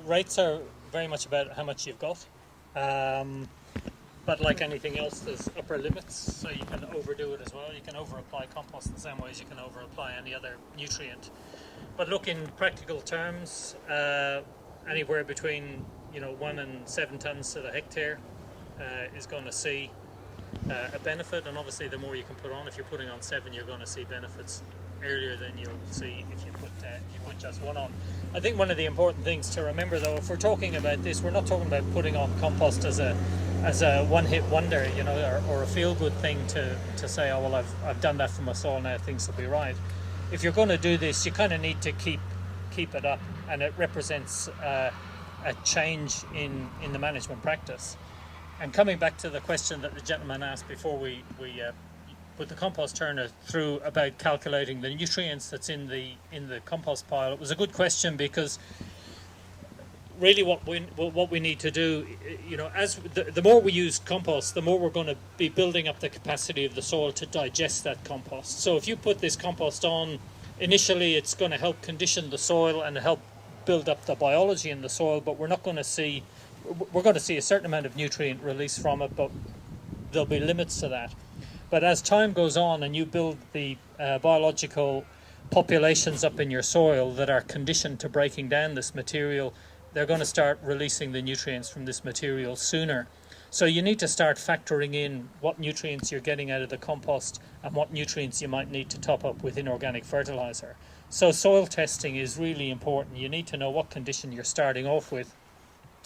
rates are very much about how much you've got. But like anything else, there's upper limits, so you can overdo it as well. You can over-apply compost the same way as you can over-apply any other nutrient. But look, in practical terms, anywhere between 1 and 7 tons to the hectare is going to see a benefit, and obviously the more you can put on, if you're putting on 7, you're going to see benefits earlier than you'll see if you put just 1 on. I think one of the important things to remember, though, if we're talking about this, we're not talking about putting on compost as a one-hit wonder, or a feel-good thing to say, oh well, I've done that for my soil, now things will be right. If you're going to do this, you kind of need to keep it up, and it represents a change in the management practice. And coming back to the question that the gentleman asked before we put the compost turner through about calculating the nutrients that's in the compost pile, it was a good question, because really what we need to do, as the more we use compost, the more we're going to be building up the capacity of the soil to digest that compost. So if you put this compost on initially, it's going to help condition the soil and help build up the biology in the soil, but we're going to see a certain amount of nutrient release from it, but there'll be limits to that. But as time goes on and you build the biological populations up in your soil that are conditioned to breaking down this material, they're going to start releasing the nutrients from this material sooner. So you need to start factoring in what nutrients you're getting out of the compost and what nutrients you might need to top up with inorganic fertilizer. So soil testing is really important. You need to know what condition you're starting off with,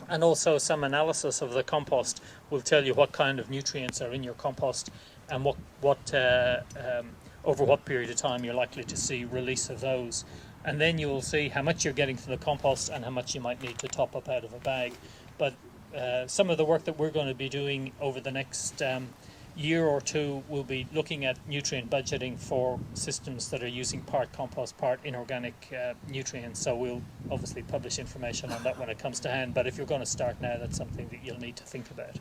and also some analysis of the compost will tell you what kind of nutrients are in your compost and over what period of time you're likely to see release of those. And then you will see how much you're getting from the compost and how much you might need to top up out of a bag. But some of the work that we're going to be doing over the next year or two will be looking at nutrient budgeting for systems that are using part compost, part inorganic nutrients. So we'll obviously publish information on that when it comes to hand. But if you're going to start now, that's something that you'll need to think about.